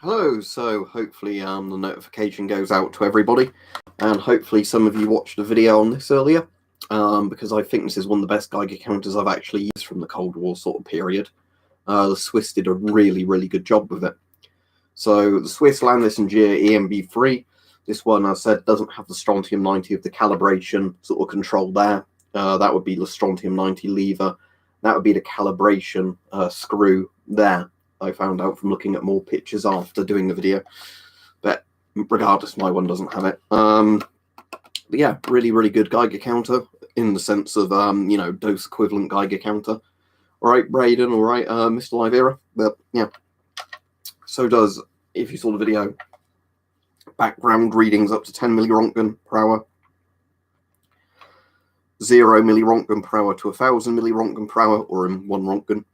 Hello, so hopefully the notification goes out to everybody, and hopefully some of you watched a video on this earlier, because I think this is one of the best Geiger counters I've actually used from the Cold War sort of period. The Swiss did a really good job with it. So the Swiss Landis+Gyr EMB3, this one, I said, doesn't have the strontium 90 of the calibration sort of control there. That would be the strontium 90 lever. That would be the calibration screw there. I found out from looking at more pictures after doing the video, but regardless, my one doesn't have it. But yeah, really good Geiger counter in the sense of dose equivalent Geiger counter. All right, Braden. All right, Mr. Livera. But yeah, so does, if you saw the video, background readings up to 10 millirontgen per hour, 0 millirontgen per hour to 1,000 millirontgen per hour, or in 1 rontgen.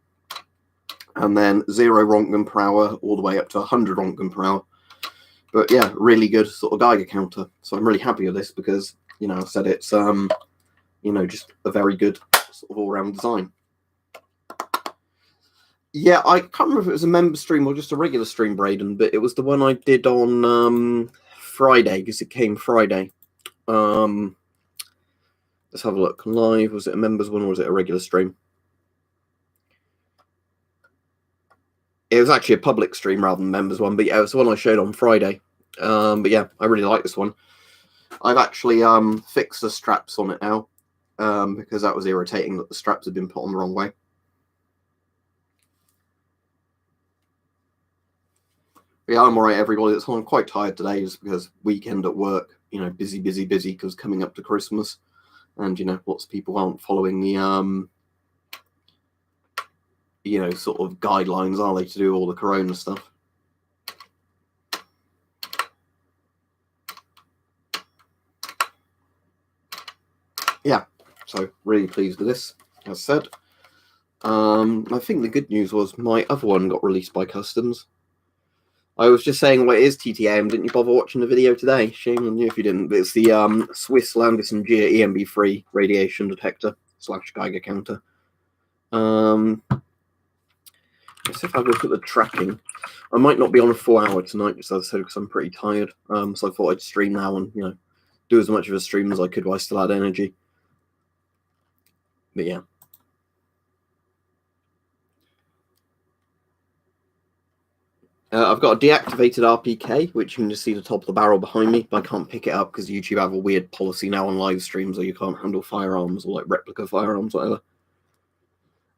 And then 0 rontgen per hour all the way up to 100 rontgen per hour. But yeah, really good sort of Geiger counter. So I'm really happy with this because, I said it's, just a very good sort of all-round design. Yeah, I can't remember if it was a member stream or just a regular stream, Braden, but it was the one I did on Friday, because it came Friday. Let's have a look. Live, was it a members one or was it a regular stream? It was actually a public stream rather than members one, but yeah, it was the one I showed on Friday. But yeah, I really like this one. I've actually fixed the straps on it now, because that was irritating that the straps had been put on the wrong way. But yeah, I'm alright, everybody. I'm quite tired today just because weekend at work, busy because coming up to Christmas, and lots of people aren't following the sort of guidelines, are they, to do all the corona stuff. Yeah, so really pleased with this, as said. I think the good news was my other one got released by customs. I was just saying, what is TTAM? Didn't you bother watching the video today? Shame on you if you didn't. But it's the Swiss Landis+Gyr EMB3 radiation detector / Geiger counter. Let's see if I look at the tracking. I might not be on a 4-hour tonight, just as I said, because I'm pretty tired. So I thought I'd stream now and do as much of a stream as I could while I still had energy. But yeah. I've got a deactivated RPK, which you can just see the top of the barrel behind me, but I can't pick it up because YouTube have a weird policy now on live streams where you can't handle firearms or like replica firearms, whatever.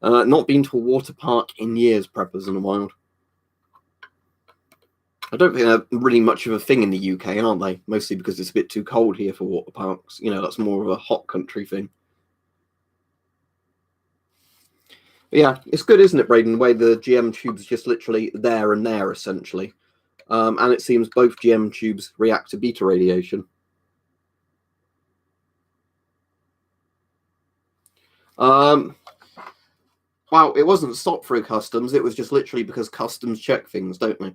Not been to a water park in years, preppers in the wild. I don't think they're really much of a thing in the UK, aren't they? Mostly because it's a bit too cold here for water parks. That's more of a hot country thing. But yeah, it's good, isn't it, Braden? The way the GM tube's just literally there and there, essentially. And it seems both GM tubes react to beta radiation. Well, it wasn't stopped through customs. It was just literally because customs check things, don't they?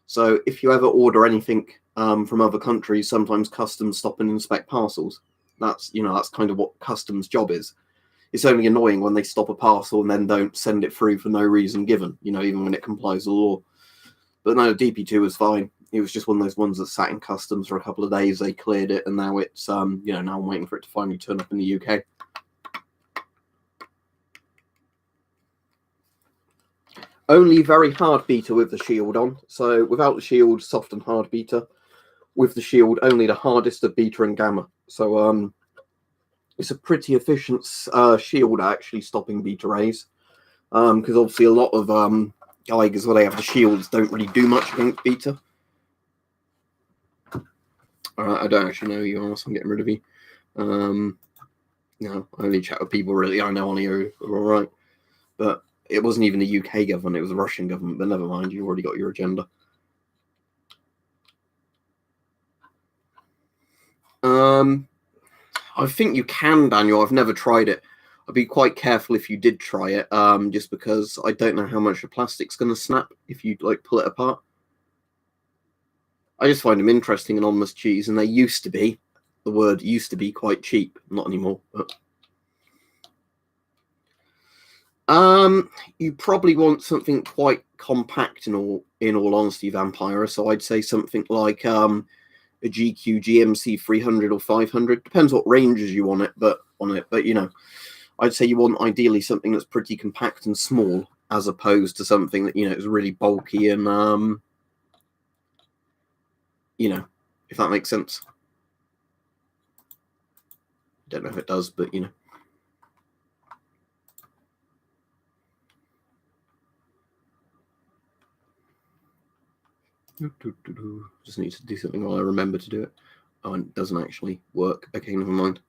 So if you ever order anything from other countries, sometimes customs stop and inspect parcels. That's kind of what customs' job is. It's only annoying when they stop a parcel and then don't send it through for no reason given, even when it complies with the law. But no, DP2 was fine. It was just one of those ones that sat in customs for a couple of days. They cleared it, and now it's, now I'm waiting for it to finally turn up in the UK. Only very hard beta with the shield on. So without the shield, soft and hard beta. With the shield, only the hardest of beta and gamma. So, it's a pretty efficient shield actually stopping beta rays, because obviously a lot of Geigers where they have the shields don't really do much against beta. I don't actually know who you are, so I'm getting rid of you. I only chat with people really I know on here who are all right, but it wasn't even the UK government; it was the Russian government. But never mind, you already got your agenda. I think you can, Daniel. I've never tried it. I'd be quite careful if you did try it, just because I don't know how much the plastic's going to snap if you pull it apart. I just find them interesting, anonymous cheese, and they used to be. The word used to be quite cheap, not anymore. But You probably want something quite compact in all honesty, Vampire. So I'd say something like a GQ GMC 300 or 500. Depends what ranges you want it, but you know, I'd say you want ideally something that's pretty compact and small, as opposed to something that, you know, is really bulky and you know, if that makes sense. Don't know if it does, but you know. Just need to do something while I remember to do it. Oh, and it doesn't actually work. Okay, never mind.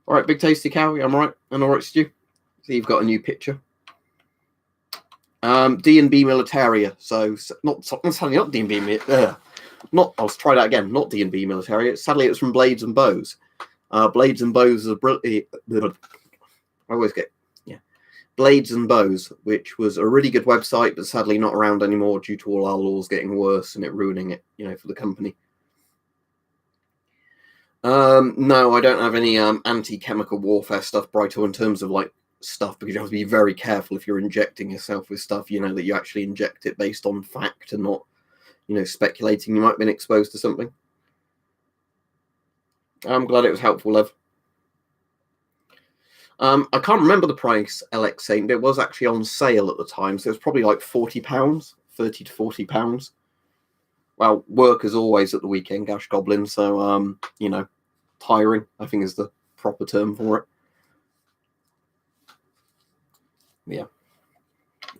All right, Big Tasty Cow, I'm right. And all right, Stu. So you've got a new picture. D&B Militaria. So not D&B. I'll try that again. Not D&B Militaria. Sadly, it was from Blades and Bows. Blades and Bows are brilliant. I always get Blades and Bows, which was a really good website, but sadly not around anymore due to all our laws getting worse and it ruining it, you know, for the company. No, I don't have any anti-chemical warfare stuff, Brighto, in terms of like stuff, because you have to be very careful if you're injecting yourself with stuff, you know, that you actually inject it based on fact and not, you know, speculating you might have been exposed to something. I'm glad it was helpful, Lev. I can't remember the price, LX Saint, but it was actually on sale at the time, so it was probably like £40, £30 to £40. Well, work as always at the weekend, Gash Goblin, so, you know, tiring, I think is the proper term for it. Yeah.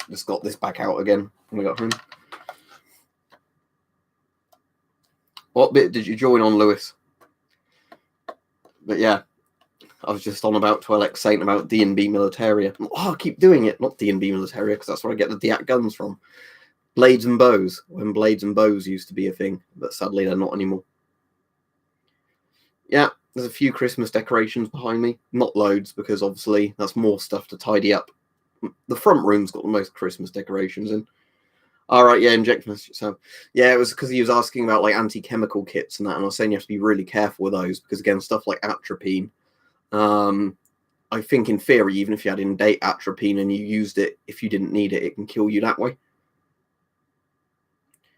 Just got this back out again when we got home. What bit did you join on, Lewis? But yeah, I was just on about to LX Saint about D&B Militaria. Oh, I keep doing it, not D&B Militaria, because that's where I get the Diak guns from. Blades and Bows, when Blades and Bows used to be a thing, but sadly they're not anymore. Yeah, there's a few Christmas decorations behind me. Not loads, because obviously that's more stuff to tidy up. The front room's got the most Christmas decorations in. All right, yeah, injection. So, yeah, it was because he was asking about like anti-chemical kits and that, and I was saying you have to be really careful with those because again, stuff like atropine. I think in theory, even if you had in-date atropine and you used it, if you didn't need it, it can kill you that way.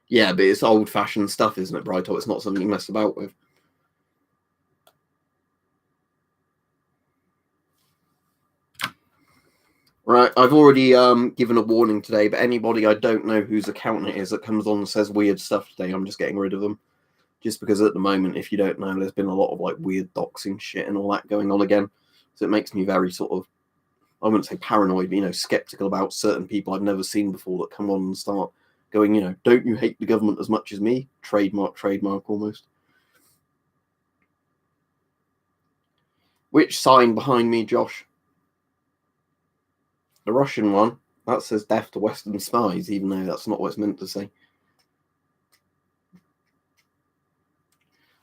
Yeah, but it's old-fashioned stuff, isn't it, Brighto? It's not something you mess about with. Right, I've already given a warning today, but anybody I don't know whose account it is that comes on and says weird stuff today, I'm just getting rid of them. Just because at the moment, if you don't know, there's been a lot of like weird doxing shit and all that going on again. So it makes me very sort of, I wouldn't say paranoid, but, you know, skeptical about certain people I've never seen before that come on and start going, you know, don't you hate the government as much as me? Trademark almost. Which sign behind me, Josh? The Russian one. That says death to Western spies, even though that's not what it's meant to say.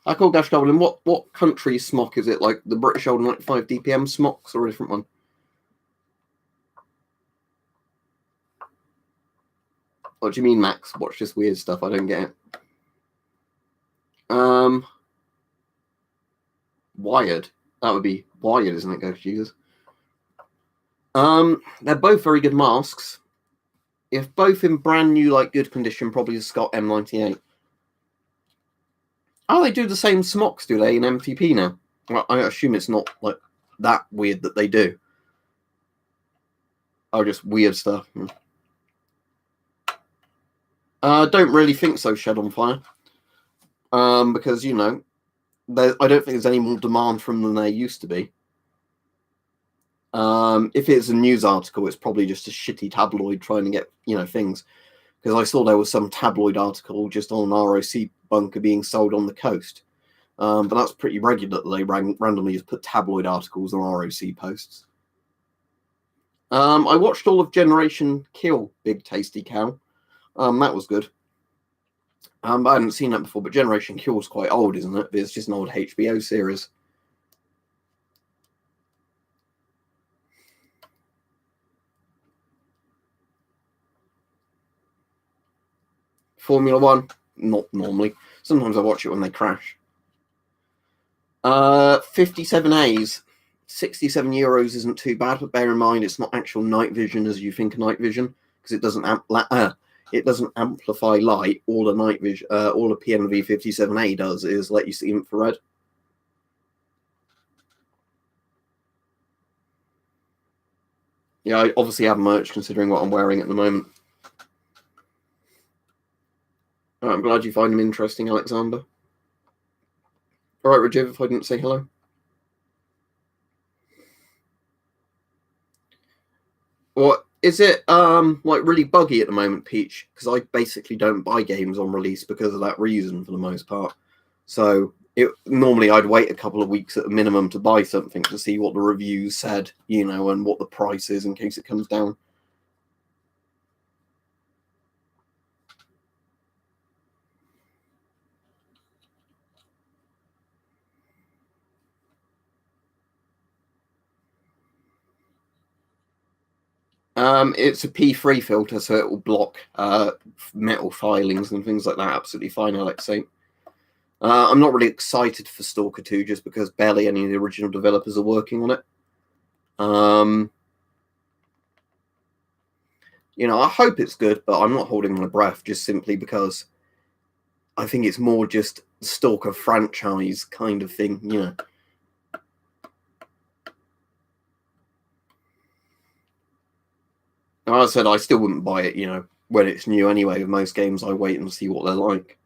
I call Dash Goblin. What country smock is it? Like the British old 95 DPM smocks or a different one? What do you mean, Max? Watch this weird stuff. I don't get it. Wired. That would be Wired, isn't it, Ghost Jesus? They're both very good masks. If both in brand new, like good condition, probably the Scott M98. Oh, they do the same smocks, do they, in MTP now? Well, I assume it's not like that weird that they do. Oh, just weird stuff. Don't really think so, Shed on Fire. Because, you know, I don't think there's any more demand from them than there used to be. If it's a news article, it's probably just a shitty tabloid trying to get, you know, things. Because I saw there was some tabloid article just on an ROC bunker being sold on the coast. But that's pretty regular that they randomly just put tabloid articles on ROC posts. I watched all of Generation Kill, Big Tasty Cow. That was good. I hadn't seen that before, but Generation Kill is quite old, isn't it? But it's just an old HBO series. Formula One, not normally. Sometimes I watch it when they crash. 57As. €67 isn't too bad, but bear in mind it's not actual night vision as you think of night vision, because it doesn't amplify light. All a night vision, all a PNV 57A does is let you see infrared. Yeah, I obviously have merch considering what I'm wearing at the moment. Right, I'm glad you find him interesting, Alexander. All right, Rajiv, if I didn't say hello. Well, is it like really buggy at the moment, Peach? Because I basically don't buy games on release because of that reason for the most part. So normally I'd wait a couple of weeks at a minimum to buy something to see what the reviews said, you know, and what the price is in case it comes down. It's a P3 filter, so it will block metal filings and things like that. Absolutely fine, Alex. I'm not really excited for Stalker 2 just because barely any of the original developers are working on it. You know, I hope it's good, but I'm not holding my breath just simply because I think it's more just Stalker franchise kind of thing, you know. Like I said, I still wouldn't buy it, you know, when it's new anyway. With most games, I wait and see what they're like.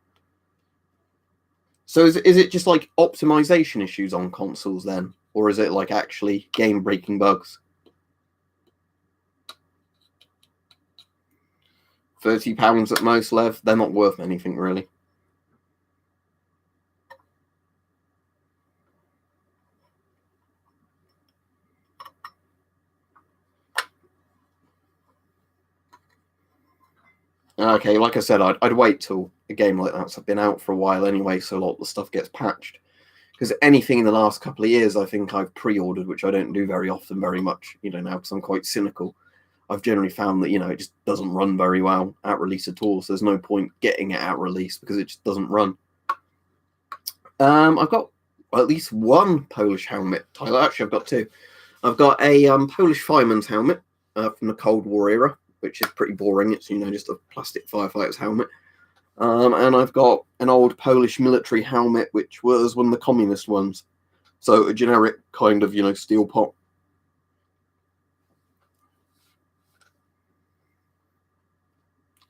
So is it just like optimization issues on consoles then? Or is it like actually game-breaking bugs? £30 at most, Lev. They're not worth anything, really. Okay, like I said, I'd wait till a game like that's been out for a while anyway, so a lot of the stuff gets patched. Because anything in the last couple of years, I think I've pre-ordered, which I don't do very often, very much, you know, now because I'm quite cynical. I've generally found that, you know, it just doesn't run very well at release at all. So there's no point getting it at release because it just doesn't run. I've got at least one Polish helmet, Tyler. Actually, I've got two. I've got a Polish fireman's helmet from the Cold War era, which is pretty boring. It's, you know, just a plastic firefighter's helmet. And I've got an old Polish military helmet, which was one of the communist ones. So a generic kind of, you know, steel pot.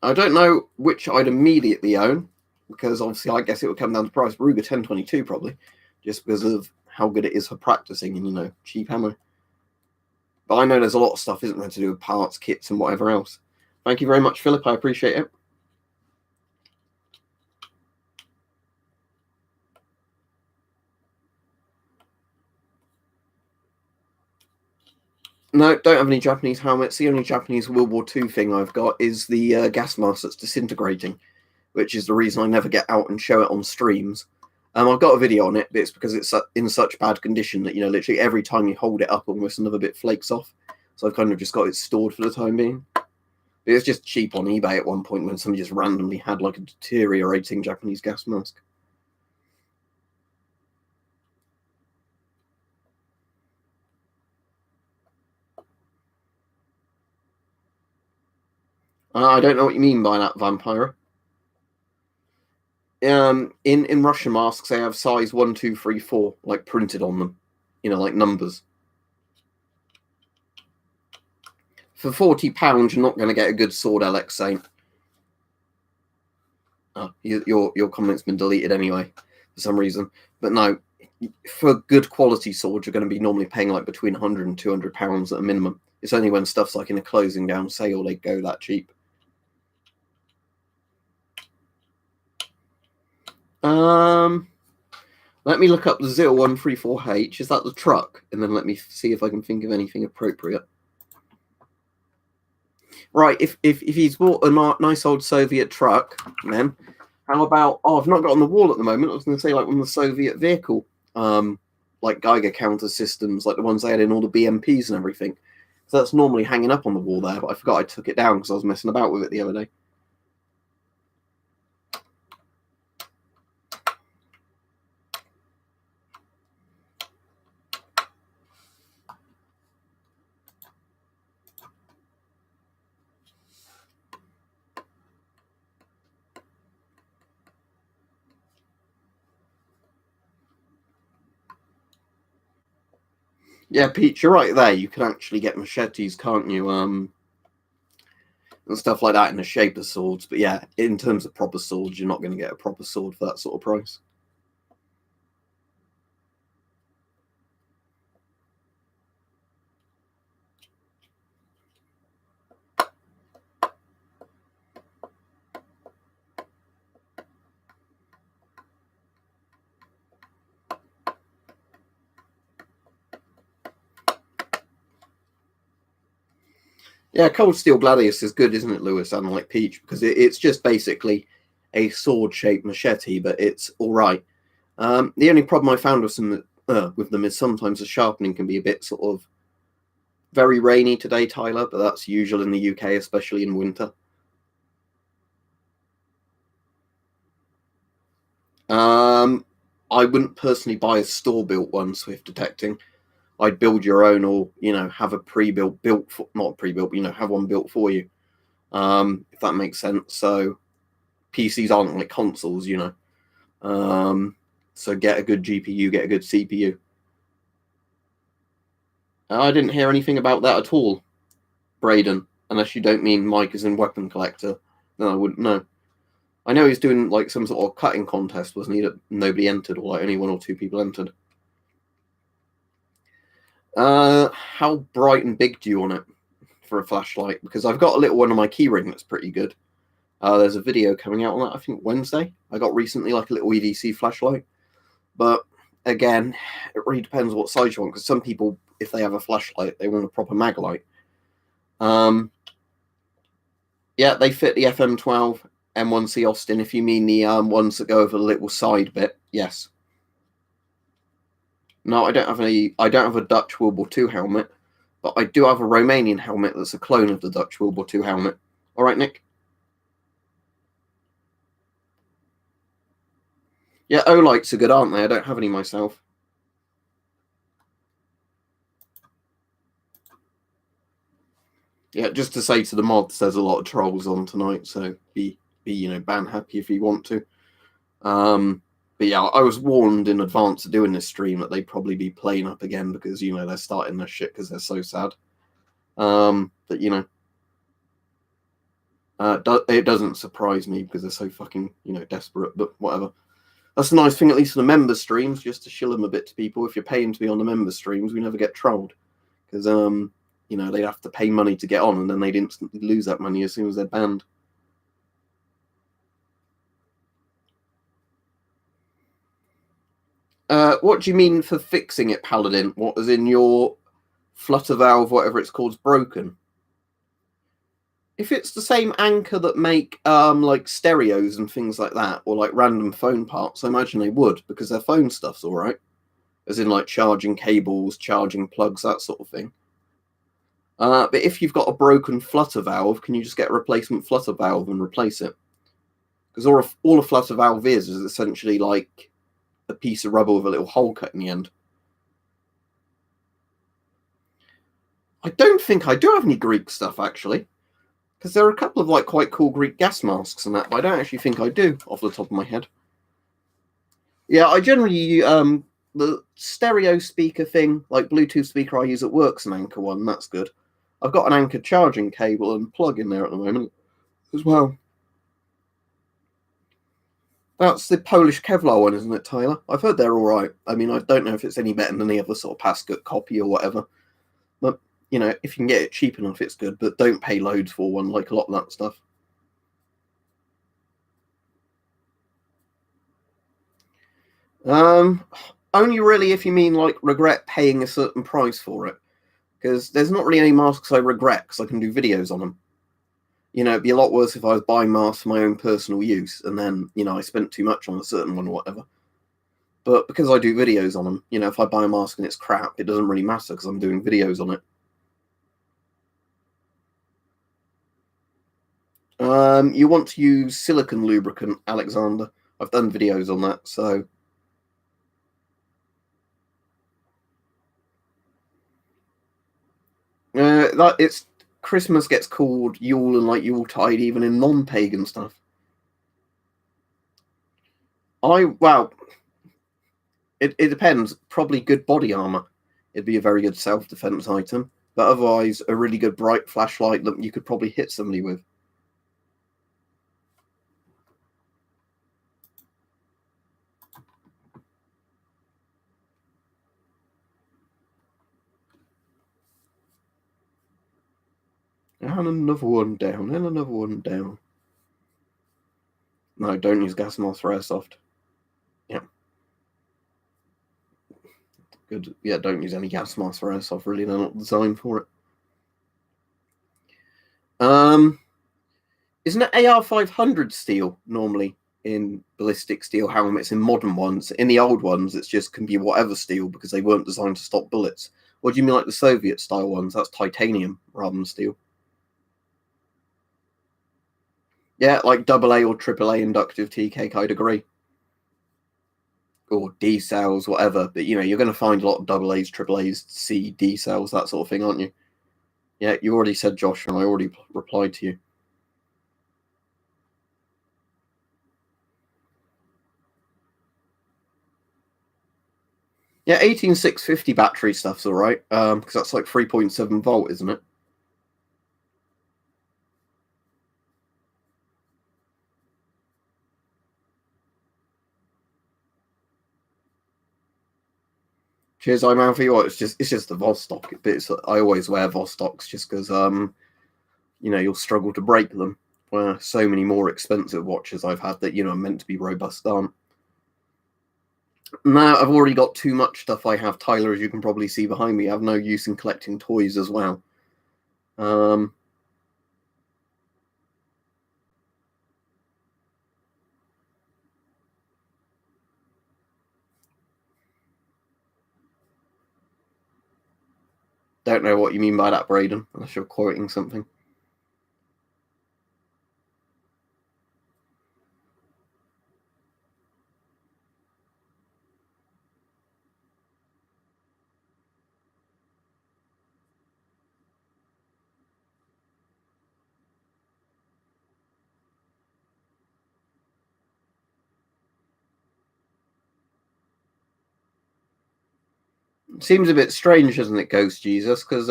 I don't know which I'd immediately own, because obviously I guess it would come down to price. Ruger 1022 probably, just because of how good it is for practicing and, you know, cheap ammo. But I know there's a lot of stuff, isn't there, to do with parts, kits, and whatever else. Thank you very much, Philip. I appreciate it. No, don't have any Japanese helmets. The only Japanese World War II thing I've got is the gas mask that's disintegrating, which is the reason I never get out and show it on streams. I've got a video on it, but it's because it's in such bad condition that, you know, literally every time you hold it up, almost another bit flakes off. So I've kind of just got it stored for the time being. It was just cheap on eBay at one point when somebody just randomly had like a deteriorating Japanese gas mask. I don't know what you mean by that, Vampire. In Russian masks, they have size 1, 2, 3, 4 like printed on them, you know, like numbers. For £40, you're not going to get a good sword, Alex Saint. Oh, your comment's been deleted anyway for some reason. But no, for good quality swords, you're going to be normally paying like between £100 and £200 at a minimum. It's only when stuff's like in a closing down sale they go that cheap. Let me look up the 0134H. Is that the truck? And then let me see if I can think of anything appropriate. Right, if he's bought a nice old Soviet truck, then how about, I've not got on the wall at the moment. I was going to say like one of the Soviet vehicle, like Geiger counter systems, like the ones they had in all the BMPs and everything. So that's normally hanging up on the wall there, but I forgot I took it down because I was messing about with it the other day. Yeah, Peach, you're right there. You can actually get machetes, can't you? And stuff like that in the shape of swords. But yeah, in terms of proper swords, you're not going to get a proper sword for that sort of price. Yeah, Cold Steel Gladius is good, isn't it, Lewis? Unlike Peach, because it's just basically a sword-shaped machete, but it's all right. The only problem I found with them is sometimes the sharpening can be a bit sort of very rainy today, Tyler, but that's usual in the UK, especially in winter. I wouldn't personally buy a store-built one, Swift Detecting. I'd build your own, or have a pre-built, not pre-built, but have one built for you. If that makes sense. So PCs aren't like consoles, So get a good GPU, get a good CPU. I didn't hear anything about that at all, Braden. Unless you don't mean Mike is in Weapon Collector, then I wouldn't know. I know he's doing like some sort of cutting contest, wasn't he? That nobody entered, or like only 1 or 2 people entered. How bright and big do you want it for a flashlight? Because I've got a little one on my keyring that's pretty good. There's a video coming out on that, I think Wednesday. I got recently like a little EDC flashlight. But again, it really depends what size you want, because some people, if they have a flashlight, they want a proper mag light. Yeah, they fit the FM12 M1C Austin. If you mean the ones that go over the little side bit, yes. No, I don't have a Dutch World War II helmet, but I do have a Romanian helmet that's a clone of the Dutch World War II helmet. All right, Nick? Yeah, Olights are good, aren't they? I don't have any myself. Yeah, just to say to the mods, there's a lot of trolls on tonight, so be ban happy if you want to. But yeah, I was warned in advance of doing this stream that they'd probably be playing up again because they're starting their shit because they're so sad. But it doesn't surprise me because they're so fucking desperate. But whatever. That's a nice thing, at least for the member streams, just to shill them a bit to people. If you're paying to be on the member streams, we never get trolled because they'd have to pay money to get on, and then they'd instantly lose that money as soon as they're banned. What do you mean for fixing it, Paladin? What, as in your flutter valve, whatever it's called, is broken? If it's the same anchor that make like stereos and things like that, or like random phone parts, I imagine they would, because their phone stuff's all right. As in like charging cables, charging plugs, that sort of thing. But if you've got a broken flutter valve, can you just get a replacement flutter valve and replace it? Because all a flutter valve is essentially like a piece of rubber with a little hole cut in the end. I don't think I do have any Greek stuff, actually. Because there are a couple of like quite cool Greek gas masks and that, but I don't actually think I do off the top of my head. Yeah, I generally the stereo speaker thing, like Bluetooth speaker I use at work's an Anchor one. That's good. I've got an Anchor charging cable and plug in there at the moment as well. That's the Polish Kevlar one, isn't it, Tyler? I've heard they're all right. I mean, I don't know if it's any better than any other sort of Pascut copy or whatever. But, if you can get it cheap enough, it's good. But don't pay loads for one, like a lot of that stuff. Only really if you mean, like, regret paying a certain price for it. Because there's not really any masks I regret, because I can do videos on them. It'd be a lot worse if I was buying masks for my own personal use, and then, I spent too much on a certain one or whatever. But because I do videos on them, if I buy a mask and it's crap, it doesn't really matter because I'm doing videos on it. You want to use silicone lubricant, Alexander. I've done videos on that, so. It's Christmas gets called Yule and like Yuletide even in non-pagan stuff. It depends. Probably good body armor. it'd be a very good self-defense item. But otherwise, a really good bright flashlight that you could probably hit somebody with. And another one down, and another one down. No, don't use gas mask for airsoft. Yeah. Good. Yeah, don't use any gas masks for airsoft, really. They're not designed for it. Isn't it AR-500 steel normally in ballistic steel helmets in modern ones? In the old ones, it just can be whatever steel because they weren't designed to stop bullets. What do you mean like the Soviet style ones? That's titanium rather than steel. Yeah, like AA or AAA inductive TK, I'd agree. Or D cells, whatever. But you're going to find a lot of AA's, AAA's, C, D cells, that sort of thing, aren't you? Yeah, you already said Josh, and I already replied to you. Yeah, 18650 battery stuff's all right, because that's like 3.7 volt, isn't it? Cheers, I'm Alfie. Well, it's just the Vostok. But I always wear Vostoks just because you'll struggle to break them. Where so many more expensive watches I've had that are meant to be robust aren't. Now I've already got too much stuff. I have, Tyler, as you can probably see behind me. I have no use in collecting toys as well. Don't know what you mean by that, Braden, unless you're quoting something. Seems a bit strange, doesn't it, Ghost Jesus? Because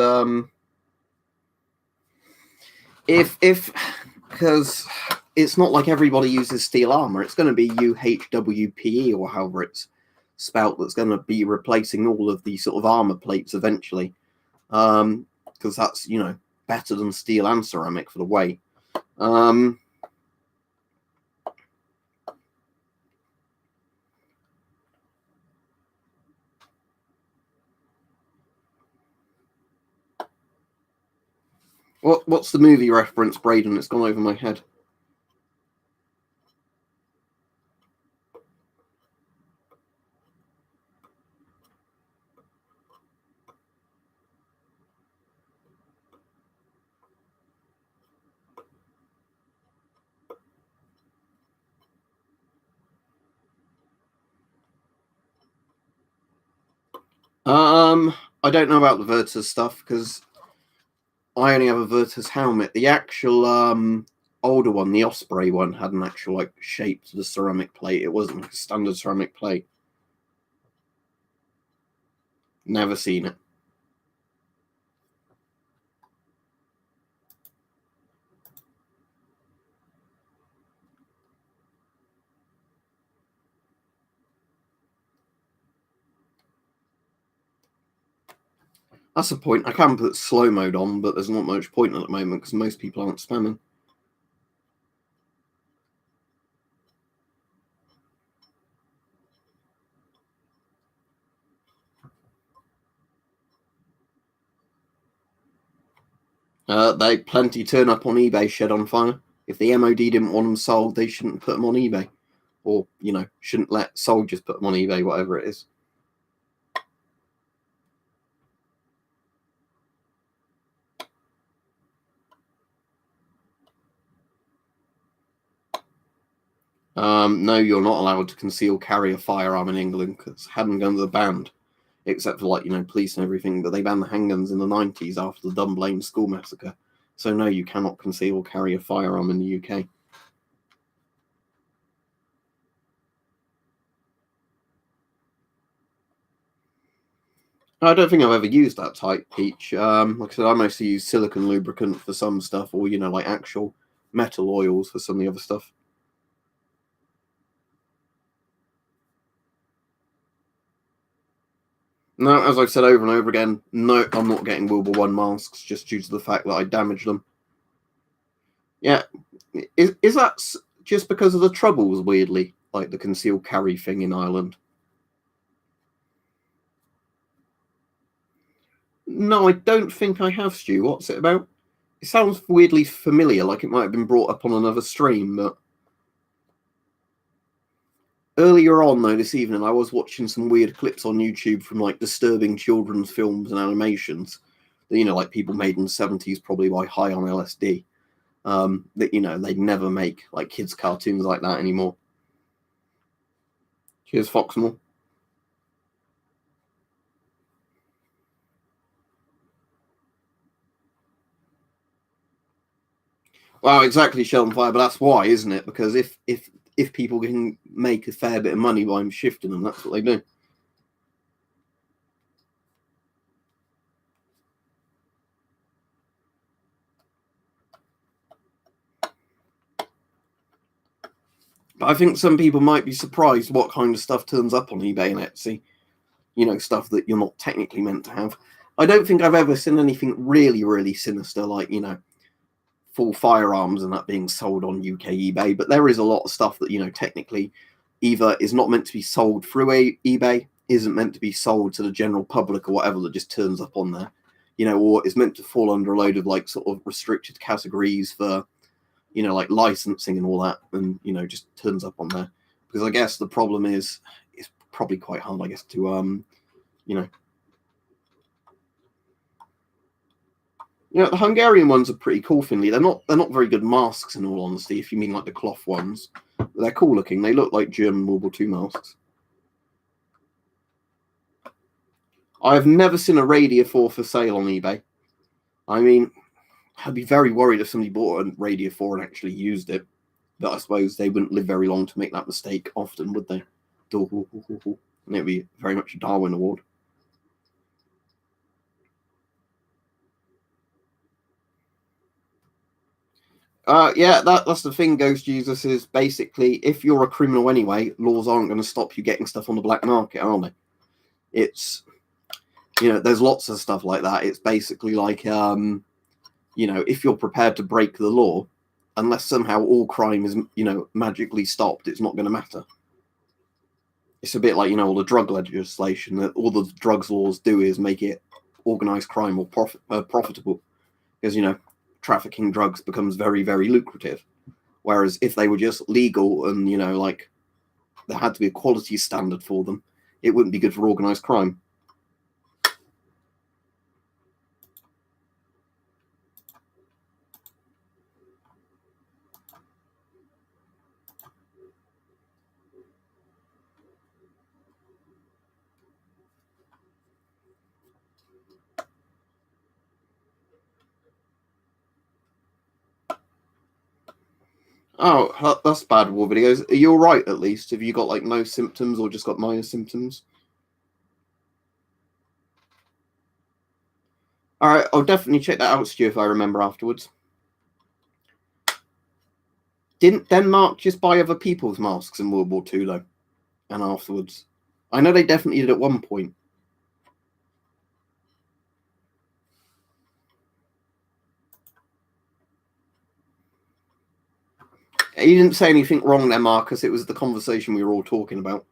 because it's not like everybody uses steel armor. It's going to be UHWPE or however it's spelt that's going to be replacing all of the sort of armor plates eventually, because that's better than steel and ceramic for the weight. What's the movie reference, Braden? It's gone over my head. I don't know about the Virtus stuff because I only have a Virtus helmet. The actual older one, the Osprey one, had an actual shape to the ceramic plate. It wasn't like a standard ceramic plate. Never seen it. That's the point. I can put slow mode on, but there's not much point at the moment because most people aren't spamming. They plenty turn up on eBay shed on fire. If the MOD didn't want them sold, they shouldn't put them on eBay. Or, shouldn't let soldiers put them on eBay, whatever it is. No, you're not allowed to conceal carry a firearm in England because handguns are banned, except for police and everything. But they banned the handguns in the 90s after the Dunblane school massacre. So no, you cannot conceal carry a firearm in the UK. I don't think I've ever used that type, Peach. Like I said, I mostly use silicone lubricant for some stuff, or like actual metal oils for some of the other stuff. No, as I've said over and over again, no, I'm not getting World War One masks just due to the fact that I damaged them. Yeah, is that just because of the Troubles? Weirdly, like the concealed carry thing in Ireland. No, I don't think I have, Stu. What's it about? It sounds weirdly familiar, like it might have been brought up on another stream, but earlier on, though, this evening, I was watching some weird clips on YouTube from like disturbing children's films and animations that, like people made in the 70s, probably by high on LSD. That, they'd never make like kids' cartoons like that anymore. Cheers, Foxmore. Well, exactly, Sheldon Fire, but that's why, isn't it? Because if people can make a fair bit of money by shifting them, that's what they do. But I think some people might be surprised what kind of stuff turns up on eBay and Etsy. Stuff that you're not technically meant to have. I don't think I've ever seen anything really, really sinister like, full firearms and that being sold on UK eBay. But there is a lot of stuff that, technically either is not meant to be sold through eBay, isn't meant to be sold to the general public or whatever, that just turns up on there, or is meant to fall under a load of like sort of restricted categories for, like licensing and all that, and, just turns up on there. Because I guess the problem is, it's probably quite hard, I guess, to, the Hungarian ones are pretty cool, Finley. They're not very good masks, in all honesty, if you mean like the cloth ones. They're cool looking. They look like German World War II masks. I've never seen a Radiator 4 for sale on eBay. I mean, I'd be very worried if somebody bought a Radiator 4 and actually used it. But I suppose they wouldn't live very long to make that mistake often, would they? And it'd be very much a Darwin Award. Yeah, that's the thing, Ghost Jesus, is basically if you're a criminal anyway, laws aren't going to stop you getting stuff on the black market, are they? It's, there's lots of stuff like that. It's basically like, if you're prepared to break the law, unless somehow all crime is, magically stopped, it's not going to matter. It's a bit like, all the drug legislation, that all the drugs laws do is make it organized crime more profitable. Because, trafficking drugs becomes very, very lucrative. Whereas if they were just legal and, like there had to be a quality standard for them, it wouldn't be good for organized crime. Oh, that's bad, war videos. Are you all right, at least? Have you got, like, no symptoms or just got minor symptoms? All right, I'll definitely check that out, Stu, if I remember afterwards. Didn't Denmark just buy other people's masks in World War II, though? And afterwards? I know they definitely did at one point. You didn't say anything wrong there, Marcus. It was the conversation we were all talking about.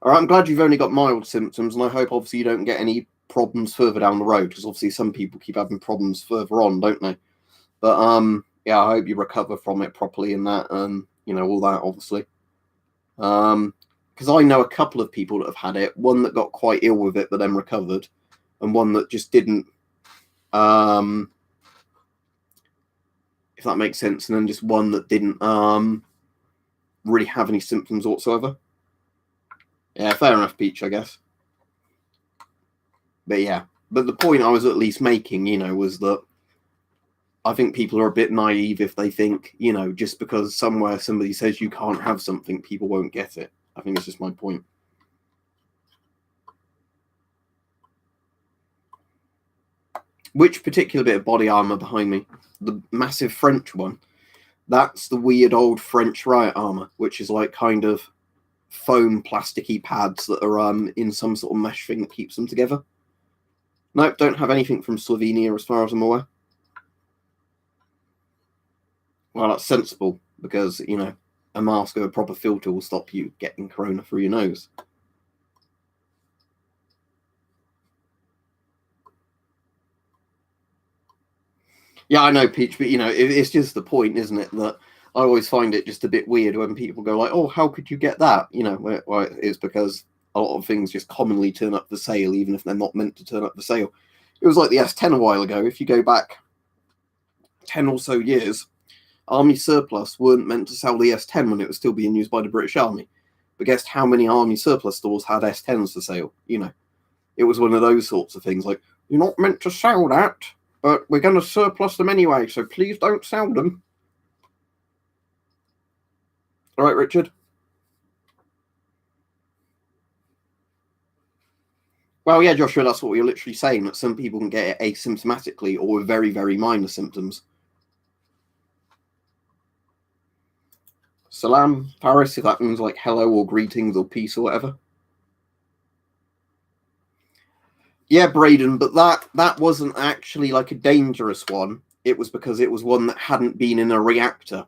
All right, I'm glad you've only got mild symptoms, and I hope, obviously, you don't get any problems further down the road, because obviously some people keep having problems further on, don't they? But yeah, I hope you recover from it properly and that, and all that, obviously. Because I know a couple of people that have had it. One that got quite ill with it, but then recovered, and one that just didn't. If that makes sense, and then just one that didn't really have any symptoms whatsoever. Yeah, fair enough, Peach, I guess. But yeah, but the point I was at least making, was that I think people are a bit naive if they think, just because somewhere somebody says you can't have something, people won't get it. I think it's just my point. Which particular bit of body armor behind me? The massive French one. That's the weird old French riot armor, which is like kind of foam plasticky pads that are in some sort of mesh thing that keeps them together. Nope, don't have anything from Slovenia as far as I'm aware. Well, that's sensible, because, you know, a mask with a proper filter will stop you getting corona through your nose. Yeah, I know, Peach, but, you know, it's just the point, isn't it, that I always find it just a bit weird when people go like, oh, how could you get that? You know, well, it's because a lot of things just commonly turn up for sale, even if they're not meant to turn up for sale. It was like the S10 a while ago. If you go back 10 or so years, Army surplus weren't meant to sell the S10 when it was still being used by the British Army. But guess how many Army surplus stores had S10s for sale? You know, it was one of those sorts of things like, you're not meant to sell that, but we're going to surplus them anyway, so please don't sell them. All right, Richard? Well, yeah, Joshua, that's what we were literally saying, that some people can get it asymptomatically or with very, very minor symptoms. Salam, Paris, if that means like hello or greetings or peace or whatever. Yeah, Braden, but that wasn't actually like a dangerous one. It was because it was one that hadn't been in a reactor.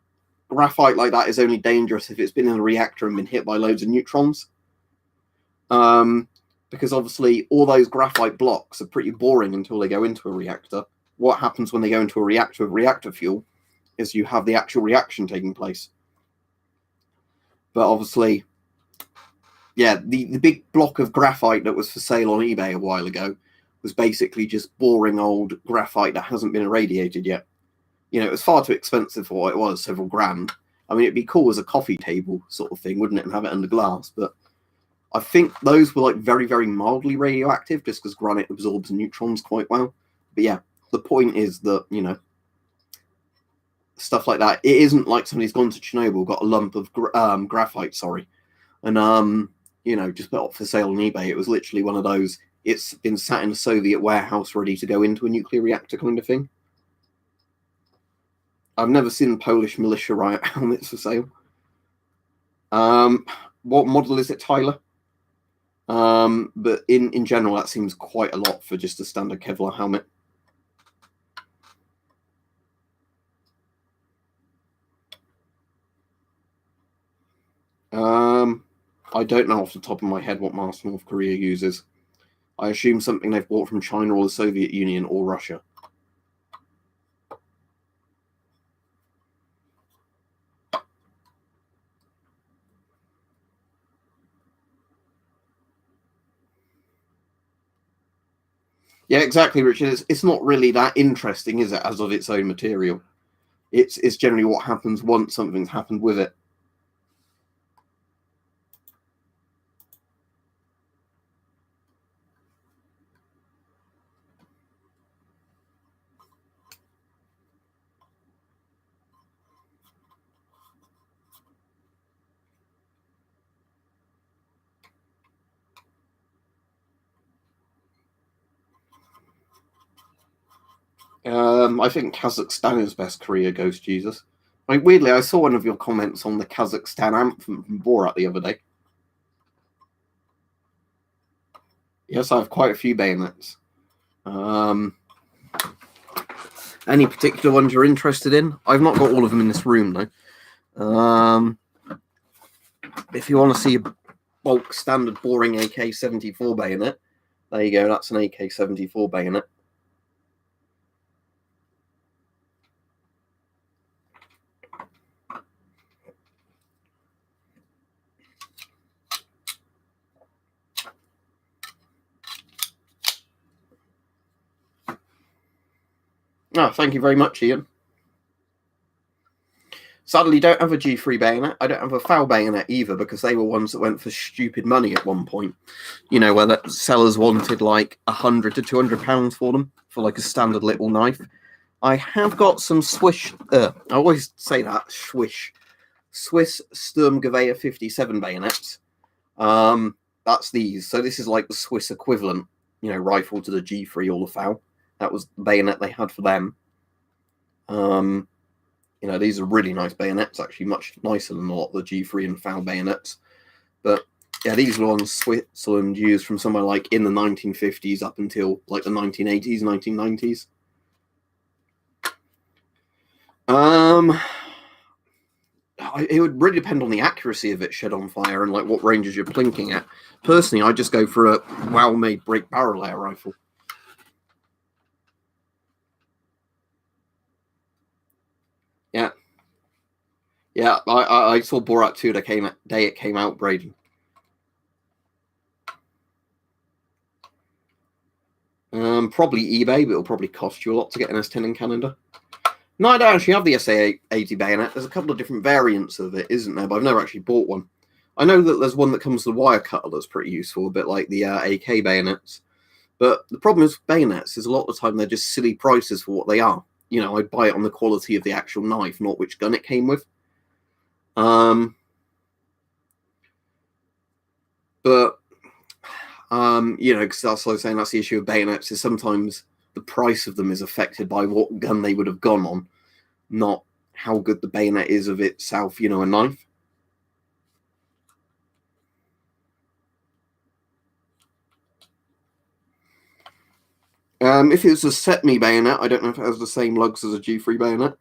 Graphite like that is only dangerous if it's been in a reactor and been hit by loads of neutrons. Because obviously all those graphite blocks are pretty boring until they go into a reactor. What happens when they go into a reactor with reactor fuel is you have the actual reaction taking place. But obviously, yeah, the big block of graphite that was for sale on eBay a while ago was basically just boring old graphite that hasn't been irradiated yet. You know, it was far too expensive for what it was, several grand. I mean, it'd be cool as a coffee table sort of thing, wouldn't it, and have it under glass, but I think those were like very, very mildly radioactive just because granite absorbs neutrons quite well. But yeah, the point is that, you know, stuff like that, it isn't like somebody's gone to Chernobyl, got a lump of graphite, and, you know, just put it up for sale on eBay. It was literally one of those, it's been sat in a Soviet warehouse ready to go into a nuclear reactor kind of thing. I've never seen Polish militia riot helmets for sale. What model is it, Tyler? But in general, that seems quite a lot for just a standard Kevlar helmet. I don't know off the top of my head what mask North Korea uses. I assume something they've bought from China or the Soviet Union or Russia. Yeah, exactly, Richard. It's not really that interesting, is it, as of its own material? It's generally what happens once something's happened with it. I think Kazakhstan is best Korea, Ghost Jesus. Like, weirdly, I saw one of your comments on the Kazakhstan anthem from Borat the other day. Yes, I have quite a few bayonets. Any particular ones you're interested in? I've not got all of them in this room, though. If you want to see a bulk standard boring AK-74 bayonet, there you go, that's an AK-74 bayonet. Oh, thank you very much, Ian. Sadly, don't have a G3 bayonet. I don't have a FAL bayonet either, because they were ones that went for stupid money at one point. You know, where the sellers wanted like £100 to £200 for them, for like a standard little knife. I have got some Swiss, I always say that, Swiss Sturmgewehr 57 bayonets. That's these. So this is like the Swiss equivalent, you know, rifle to the G3 or the FAL. That was the bayonet they had for them. You know, these are really nice bayonets, actually much nicer than a lot of the G3 and FAL bayonets. But yeah, these were ones Switzerland used from somewhere like in the 1950s up until like the 1980s, 1990s. It would really depend on the accuracy of it shed on fire and like what ranges you're plinking at. Personally, I just go for a well-made break barrel air rifle. Yeah. Yeah, I saw Borat 2 the day it came out, Braden. Probably eBay, but it'll probably cost you a lot to get an S10 in Canada. No, I don't actually have the SA80 bayonet. There's a couple of different variants of it, isn't there? But I've never actually bought one. I know that there's one that comes with a wire cutter that's pretty useful, a bit like the AK bayonets. But the problem is with bayonets is a lot of the time they're just silly prices for what they are. You know, I'd buy it on the quality of the actual knife, not which gun it came with. But you know, because that's like I was saying, that's the issue of bayonets, is sometimes the price of them is affected by what gun they would have gone on, not how good the bayonet is of itself, you know, a knife. If it was a set-me bayonet, I don't know if it has the same lugs as a G3 bayonet.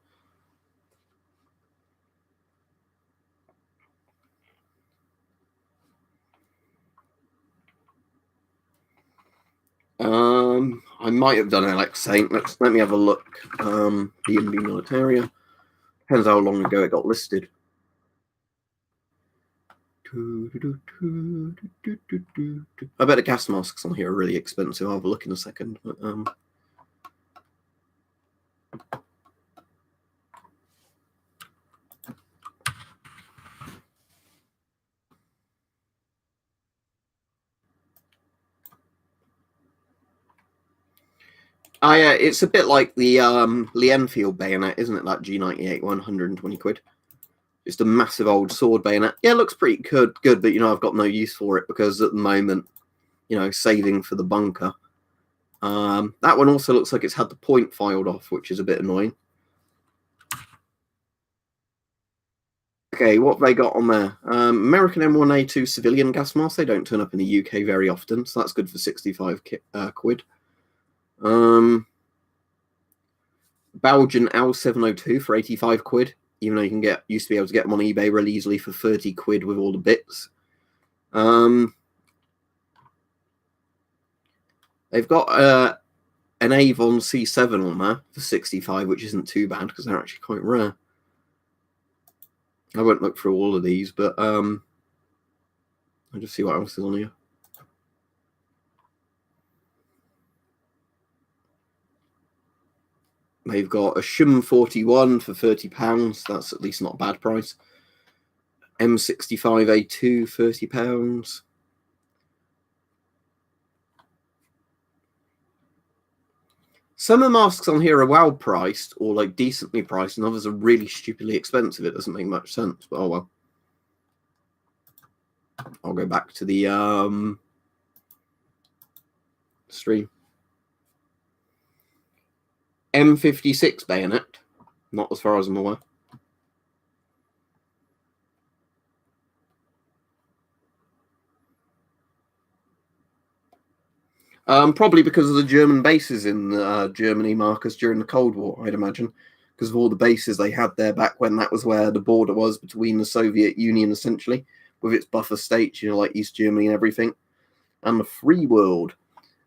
I might have done Alex Saint. Let me have a look. B&B Militaria. Depends how long ago it got listed. I bet the gas masks on here are really expensive. I'll have a look in a second. But, yeah, it's a bit like the Lee Enfield bayonet, isn't it? That G98 one, 120 quid. Just a massive old sword bayonet. Yeah, it looks pretty good, but you know, I've got no use for it because at the moment, you know, saving for the bunker. That one also looks like it's had the point filed off, which is a bit annoying. Okay, what have they got on there? American M1A2 civilian gas mask. They don't turn up in the UK very often, so that's good for 65 quid. Belgian L702 for 85 quid, even though used to be able to get them on eBay really easily for 30 quid with all the bits. They've got an Avon C7 on there for 65, which isn't too bad because they're actually quite rare. I won't look through all of these, but I'll just see what else is on here. They've got a Shum 41 for £30. That's at least not a bad price. M65A2, £30. Some of the masks on here are well priced or like decently priced, and others are really stupidly expensive. It doesn't make much sense, but oh well. I'll go back to the stream. M56 bayonet, not as far as I'm aware. Probably because of the German bases in Germany, Marcus, during the Cold War, I'd imagine. Because of all the bases they had there back when that was where the border was between the Soviet Union, essentially, with its buffer states, you know, like East Germany and everything, and the free world.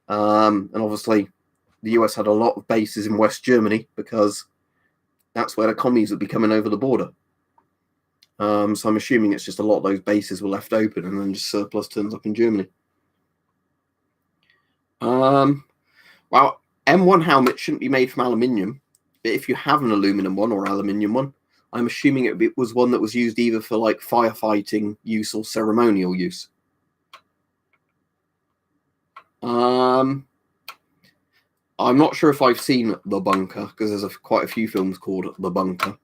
And obviously, the US had a lot of bases in West Germany because that's where the commies would be coming over the border. So I'm assuming it's just a lot of those bases were left open and then just surplus turns up in Germany. Well, M1 helmet shouldn't be made from aluminium, but if you have an aluminum one or aluminium one, I'm assuming it was one that was used either for like firefighting use or ceremonial use. I'm not sure if I've seen The Bunker because there's quite a few films called The Bunker.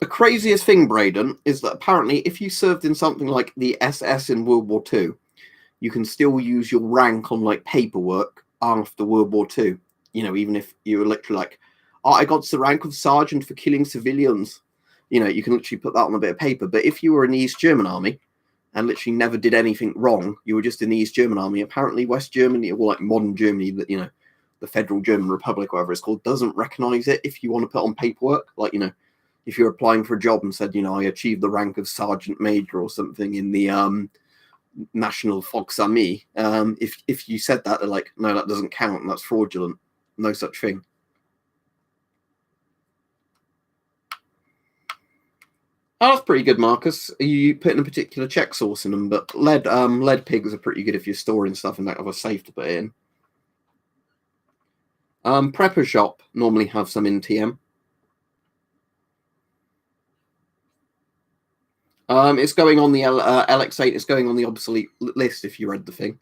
craziest thing, Braden, is that apparently if you served in something like the SS in World War II, you can still use your rank on like paperwork after World War II. You know, even if you were literally like, oh, I got the rank of sergeant for killing civilians. You know, you can literally put that on a bit of paper. But if you were in the East German army and literally never did anything wrong, you were just in the East German army, apparently West Germany, or like modern Germany, that, you know, the Federal German Republic, whatever it's called, doesn't recognize it if you want to put on paperwork. Like, you know, if you're applying for a job and said, you know, I achieved the rank of sergeant major or something in the National Volksarmee, if you said that, they're like, no, that doesn't count, and that's fraudulent. No such thing. Oh, that's pretty good, Marcus. Are you putting a particular check sauce in them? But lead pigs are pretty good if you're storing stuff and don't have a safe to put it in. Prepper Shop normally have some in TM. It's going on the LX8. It's going on the obsolete list if you read the thing.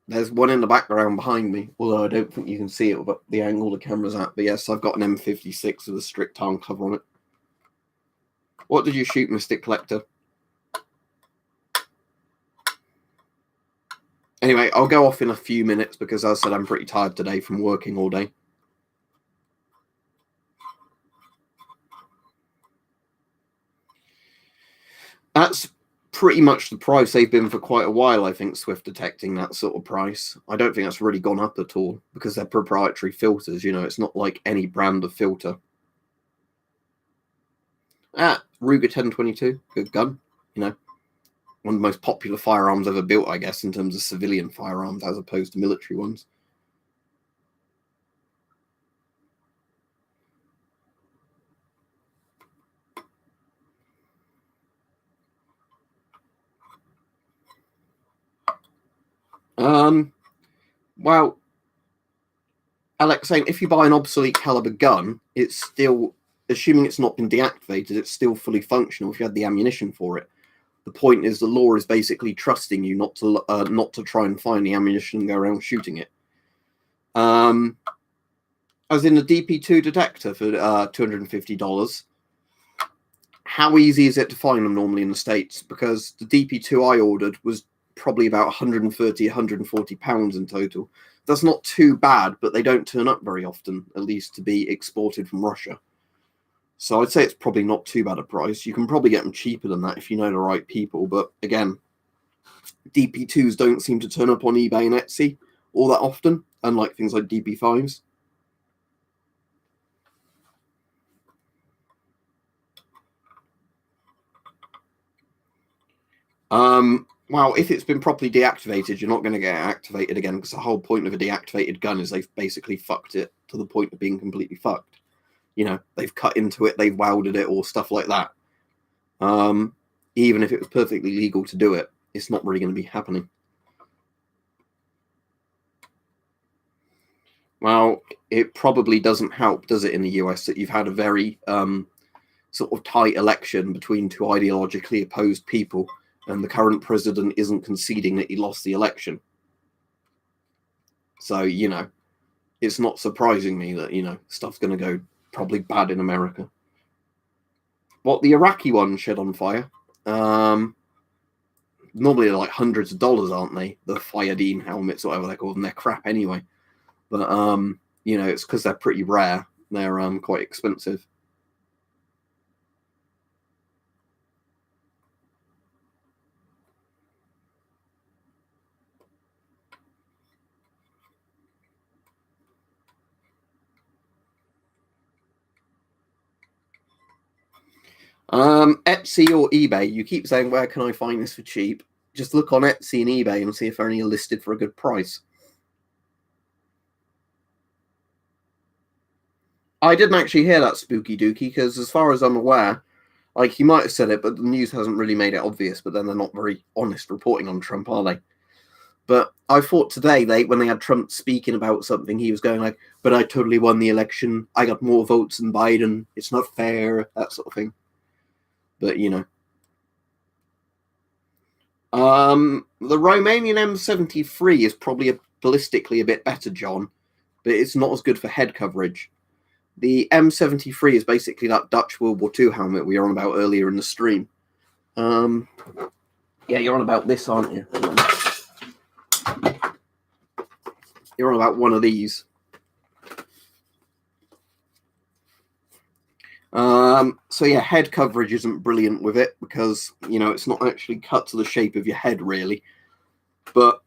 There's one in the background behind me, although I don't think you can see it, but the angle the camera's at. But yes, I've got an M56 with a strict arm cover on it. What did you shoot, Mystic Collector? Anyway, I'll go off in a few minutes because, as I said, I'm pretty tired today from working all day. That's pretty much the price they've been for quite a while, I think, Swift detecting that sort of price. I don't think that's really gone up at all because they're proprietary filters, you know, it's not like any brand of filter. Ruger 1022, good gun, you know. One of the most popular firearms ever built, I guess, in terms of civilian firearms as opposed to military ones. Well, Alex saying if you buy an obsolete caliber gun, it's still, assuming it's not been deactivated, it's still fully functional if you had the ammunition for it. The point is the law is basically trusting you not to try and find the ammunition and go around shooting it. As in the DP2 detector for $250. How easy is it to find them normally in the States? Because the DP2 I ordered was probably about 130, 140 pounds in total. That's not too bad, but they don't turn up very often, at least to be exported from Russia. So I'd say it's probably not too bad a price. You can probably get them cheaper than that if you know the right people. But again, DP2s don't seem to turn up on eBay and Etsy all that often, unlike things like DP5s. Well, if it's been properly deactivated, you're not going to get it activated again because the whole point of a deactivated gun is they've basically fucked it to the point of being completely fucked. You know, they've cut into it, they've welded it, or stuff like that. Even if it was perfectly legal to do it, it's not really going to be happening. Well, it probably doesn't help, does it, in the US that you've had a very sort of tight election between two ideologically opposed people, and the current president isn't conceding that he lost the election. So, you know, it's not surprising me that, you know, stuff's going to go probably bad in America. What, the Iraqi one shed on fire? Normally they're like hundreds of dollars, aren't they? The Fayadeen helmets, whatever they're called, and they're crap anyway. But, you know, it's because they're pretty rare. They're quite expensive. Etsy or eBay, you keep saying, where can I find this for cheap? Just look on Etsy and eBay and see if any are listed for a good price. I didn't actually hear that, Spooky Dookie, because as far as I'm aware, like, he might have said it, but the news hasn't really made it obvious, but then they're not very honest reporting on Trump, are they? But I thought today, when they had Trump speaking about something, he was going like, but I totally won the election. I got more votes than Biden. It's not fair, that sort of thing. But, you know. The Romanian M73 is probably ballistically a bit better, John. but it's not as good for head coverage. The M73 is basically that Dutch World War II helmet we were on about earlier in the stream. Yeah, you're on about this, aren't you? You're on about one of these. So yeah, head coverage isn't brilliant with it because, you know, it's not actually cut to the shape of your head really. But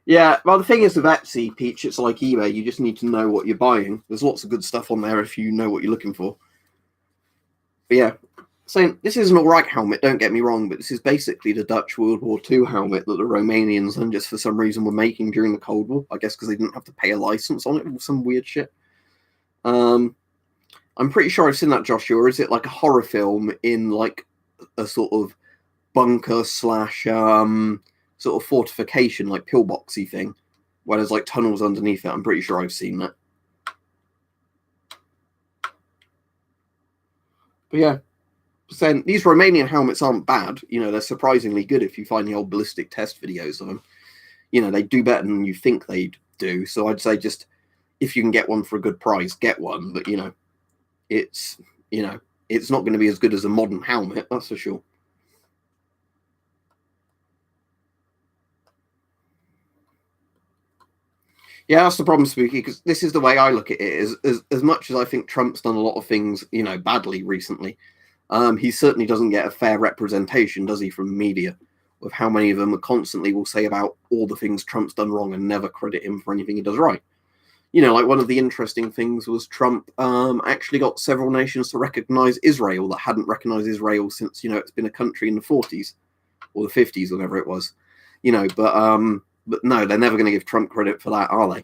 yeah, well, the thing is with Etsy, Peach, it's like eBay. You just need to know what you're buying. There's lots of good stuff on there if you know what you're looking for. But yeah, so this is an alright helmet, don't get me wrong, but this is basically the Dutch World War II helmet that the Romanians then just for some reason were making during the Cold War. I guess because they didn't have to pay a license on it or some weird shit. I'm pretty sure I've seen that, Joshua. Is it like a horror film in like a sort of bunker slash sort of fortification, like pillboxy thing, where there's like tunnels underneath it? I'm pretty sure I've seen that. But yeah, saying these Romanian helmets aren't bad. You know, they're surprisingly good if you find the old ballistic test videos of them. You know, they do better than you think they'd do. So I'd say just if you can get one for a good price, get one. But you know, it's not going to be as good as a modern helmet, that's for sure. Yeah, that's the problem, Spooky, because this is the way I look at it. Is as much as I think Trump's done a lot of things, you know, badly recently, he certainly doesn't get a fair representation, does he, from media, with how many of them constantly will say about all the things Trump's done wrong and never credit him for anything he does right. You know, like one of the interesting things was Trump actually got several nations to recognize Israel that hadn't recognized Israel since, you know, it's been a country in the 40s or the 50s, whenever it was. You know, but no, they're never going to give Trump credit for that, are they?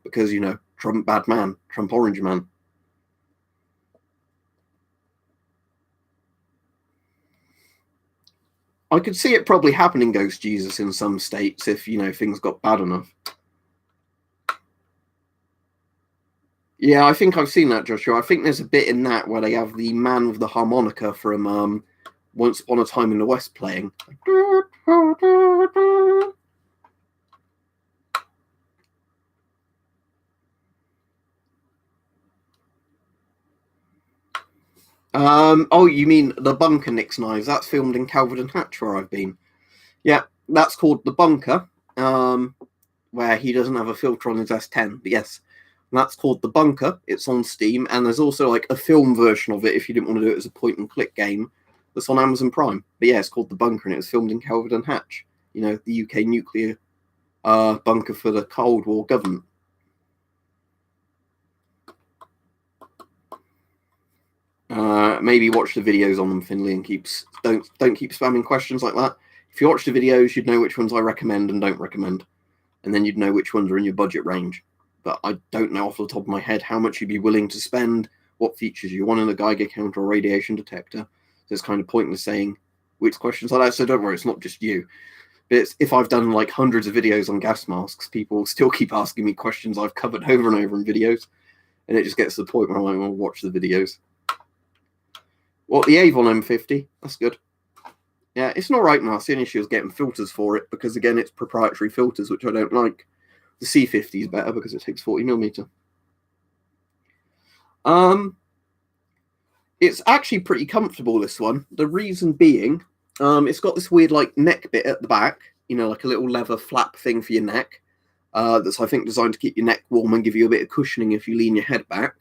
Because, you know, Trump bad man, Trump orange man. I could see it probably happening, Ghost Jesus, in some states if, you know, things got bad enough. Yeah, I think I've seen that, Joshua. I think there's a bit in that where they have the man with the harmonica from Once Upon a Time in the West playing. Oh, you mean the Bunker Nick's Knives? That's filmed in Calvert and Hatch, where I've been. Yeah, that's called The Bunker, where he doesn't have a filter on his S10. But yes, that's called The Bunker. It's on Steam, and there's also like a film version of it if you didn't want to do it as a point-and-click game that's on Amazon Prime. But yeah, it's called The Bunker, and it was filmed in Calvert and Hatch. You know, the UK nuclear bunker for the Cold War government. Maybe watch the videos on them, Finley, and don't keep spamming questions like that. If you watch the videos, you'd know which ones I recommend and don't recommend, and then you'd know which ones are in your budget range. But I don't know off the top of my head how much you'd be willing to spend, what features you want in a Geiger counter or radiation detector. So it's kind of pointless saying which questions like that. So don't worry, it's not just you. But if I've done like hundreds of videos on gas masks, people still keep asking me questions I've covered over and over in videos, and it just gets to the point where I'm like, well, watch the videos. Well, the Avon M50, that's good. Yeah, it's an alright mask. The only issue is getting filters for it because, again, it's proprietary filters, which I don't like. The C50 is better because it takes 40mm. It's actually pretty comfortable, this one. The reason being, it's got this weird like neck bit at the back, you know, like a little leather flap thing for your neck. That's, I think, designed to keep your neck warm and give you a bit of cushioning if you lean your head back.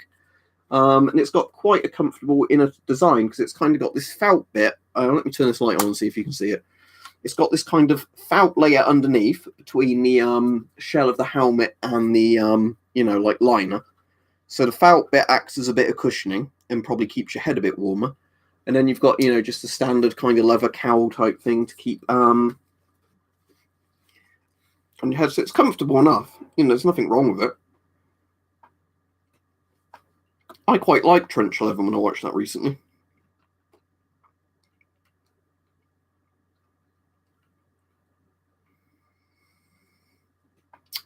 And it's got quite a comfortable inner design because it's kind of got this felt bit. Let me turn this light on and see if you can see it. It's got this kind of felt layer underneath between the shell of the helmet and the you know, like liner. So the felt bit acts as a bit of cushioning and probably keeps your head a bit warmer. And then you've got, you know, just a standard kind of leather cowl type thing to keep on your head. So it's comfortable enough. You know, there's nothing wrong with it. I quite like Trench 11 when I watched that recently.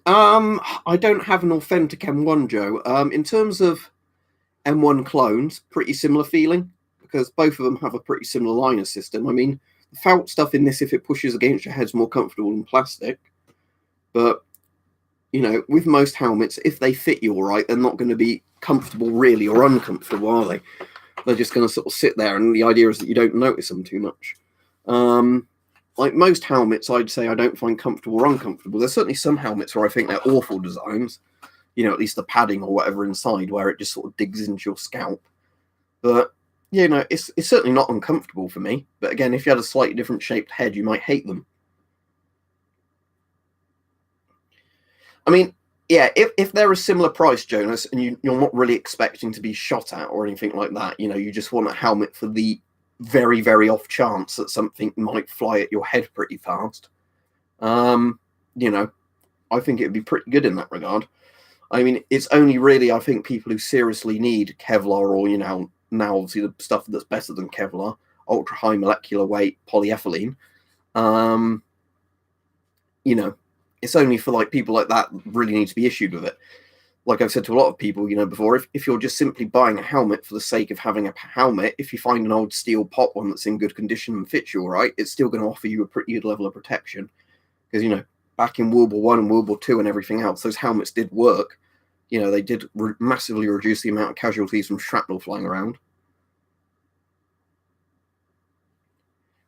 I don't have an authentic M1, Joe. In terms of M1 clones, pretty similar feeling because both of them have a pretty similar liner system. I mean, felt stuff in this, if it pushes against your head, is more comfortable than plastic. But, you know, with most helmets, if they fit you all right, they're not going to be comfortable really or uncomfortable, are they? They're just going to sort of sit there, and the idea is that you don't notice them too much. Like most helmets, I'd say I don't find comfortable or uncomfortable. There's certainly some helmets where I think they're awful designs, you know, at least the padding or whatever inside, where it just sort of digs into your scalp. But, you know, it's certainly not uncomfortable for me. But again, if you had a slightly different shaped head, you might hate them. I mean, yeah, if they're a similar price, Jonas, and you're not really expecting to be shot at or anything like that, you know, you just want a helmet for the very, very off chance that something might fly at your head pretty fast, you know, I think it would be pretty good in that regard. I mean, it's only really, I think, people who seriously need Kevlar, or, you know, now obviously the stuff that's better than Kevlar, ultra high molecular weight polyethylene, you know, it's only for like people like that really need to be issued with it. Like I've said to a lot of people, you know, before, if you're just simply buying a helmet for the sake of having a helmet, if you find an old steel pot one that's in good condition and fits you all right, it's still going to offer you a pretty good level of protection. Because, you know, back in World War I and World War II and everything else, those helmets did work. You know, they did massively reduce the amount of casualties from shrapnel flying around.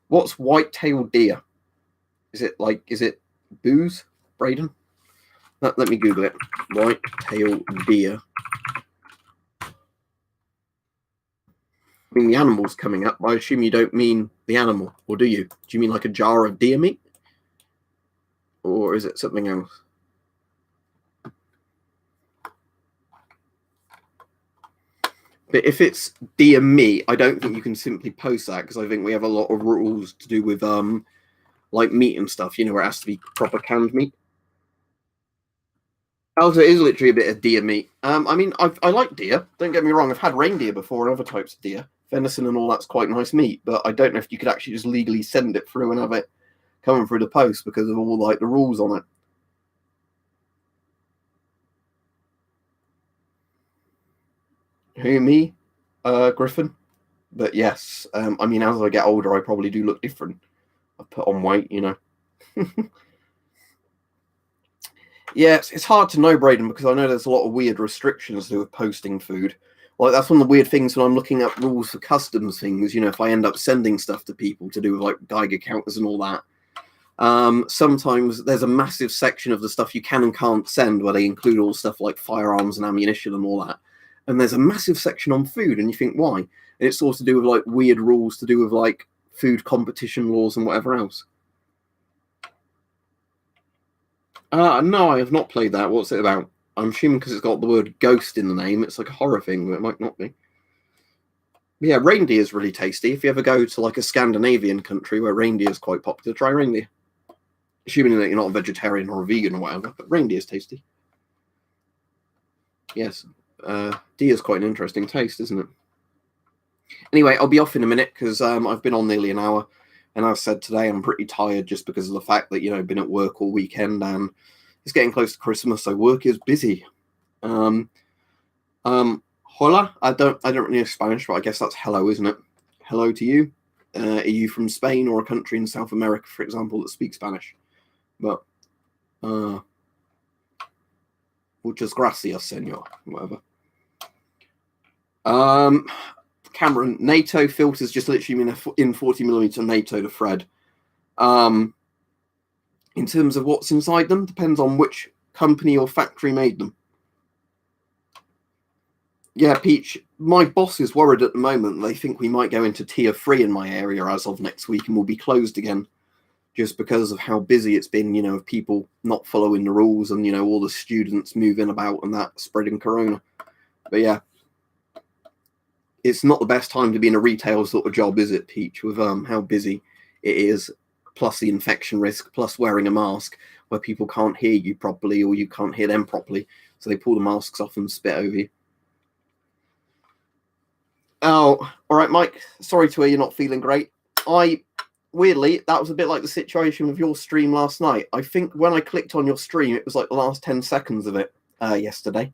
What's white-tailed deer? Is it booze, Braden? Let me Google it. White-tailed deer. I mean, the animal's coming up. I assume you don't mean the animal, or do you? Do you mean like a jar of deer meat? Or is it something else? But if it's deer meat, I don't think you can simply post that, because I think we have a lot of rules to do with like meat and stuff, you know, where it has to be proper canned meat. Also, it is literally a bit of deer meat. I mean, I like deer. Don't get me wrong. I've had reindeer before and other types of deer. Venison and all that's quite nice meat. But I don't know if you could actually just legally send it through and have it coming through the post because of all like the rules on it. Who, me? Griffin? But yes, I mean, as I get older, I probably do look different. I've put on weight, you know. Yeah, it's hard to know, Braden, because I know there's a lot of weird restrictions to do with posting food. Like, that's one of the weird things when I'm looking up rules for customs things, you know, if I end up sending stuff to people to do with, like, Geiger counters and all that. Sometimes there's a massive section of the stuff you can and can't send where they include all stuff like firearms and ammunition and all that. And there's a massive section on food, and you think, why? And it's all to do with, like, weird rules to do with, like, food competition laws and whatever else. No, I have not played that. What's it about? I'm assuming because it's got the word ghost in the name, it's like a horror thing, but it might not be. But yeah, reindeer is really tasty. If you ever go to like a Scandinavian country where reindeer is quite popular, try reindeer. Assuming that you're not a vegetarian or a vegan or whatever, but reindeer is tasty. Yes, deer is quite an interesting taste, isn't it? Anyway, I'll be off in a minute because I've been on nearly an hour. And as I said today, I'm pretty tired just because of the fact that, you know, I've been at work all weekend and it's getting close to Christmas, so work is busy. Hola, I don't really know Spanish, but I guess that's hello, isn't it? Hello to you. Are you from Spain or a country in South America, for example, that speaks Spanish? But muchas gracias, senor. Whatever. Cameron, NATO filters just literally mean in 40mm NATO to Fred. In terms of what's inside them, depends on which company or factory made them. Yeah, Peach, my boss is worried at the moment. They think we might go into tier 3 in my area as of next week and will be closed again just because of how busy it's been, you know, of people not following the rules and, you know, all the students moving about and that spreading corona. But yeah, it's not the best time to be in a retail sort of job, is it, Peach, with how busy it is, plus the infection risk, plus wearing a mask where people can't hear you properly or you can't hear them properly, so they pull the masks off and spit over you. Oh, all right, Mike. Sorry to hear you're not feeling great. Weirdly, that was a bit like the situation with your stream last night. I think when I clicked on your stream, it was like the last 10 seconds of it yesterday,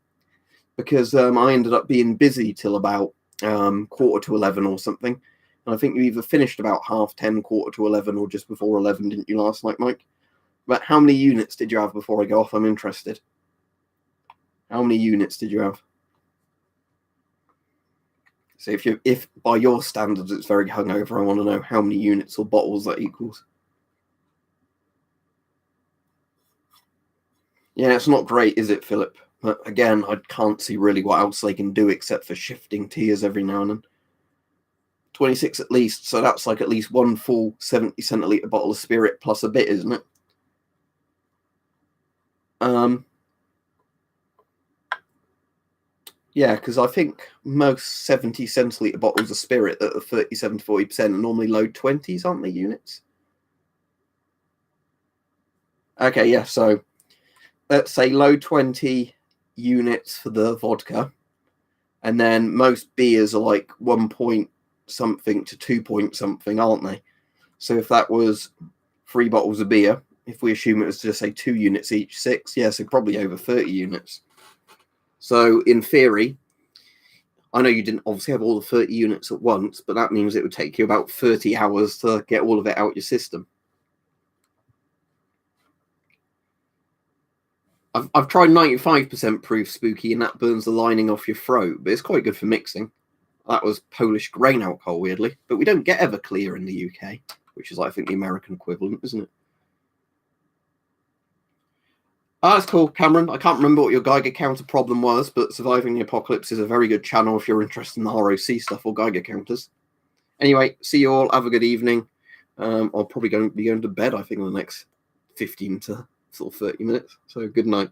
because I ended up being busy till about 10:45 or something. And I think you either finished about 10:30, 11:15, or just before 11, didn't you, last night, Mike? But how many units did you have before I go off? I'm interested. How many units did you have? So if by your standards it's very hungover, I want to know how many units or bottles that equals. Yeah, it's not great, is it, Philip? But again, I can't see really what else they can do except for shifting tiers every now and then. 26 at least, so that's like at least one full 70 centiliter bottle of spirit plus a bit, isn't it? Yeah, because I think most 70 centiliter bottles of spirit that are 37 to 40% are normally low 20s, aren't they, units? Okay, yeah, so let's say low 20 units for the vodka, and then most beers are like 1 point something to 2 point something, aren't they? So if that was 3 bottles of beer, if we assume it was just say 2 units each, 6, yeah, so probably over 30 units. So in theory, I know you didn't obviously have all the 30 units at once, but that means it would take you about 30 hours to get all of it out your system. I've tried 95% proof spooky, and that burns the lining off your throat, but it's quite good for mixing. That was Polish grain alcohol, weirdly, but we don't get Everclear in the UK, which is, I think, the American equivalent, isn't it? Ah, that's cool, Cameron. I can't remember what your Geiger counter problem was, but Surviving the Apocalypse is a very good channel if you're interested in the ROC stuff or Geiger counters. Anyway, see you all. Have a good evening. I'll probably be going to bed, I think, in the next 15 to sort of 30 minutes. So good night.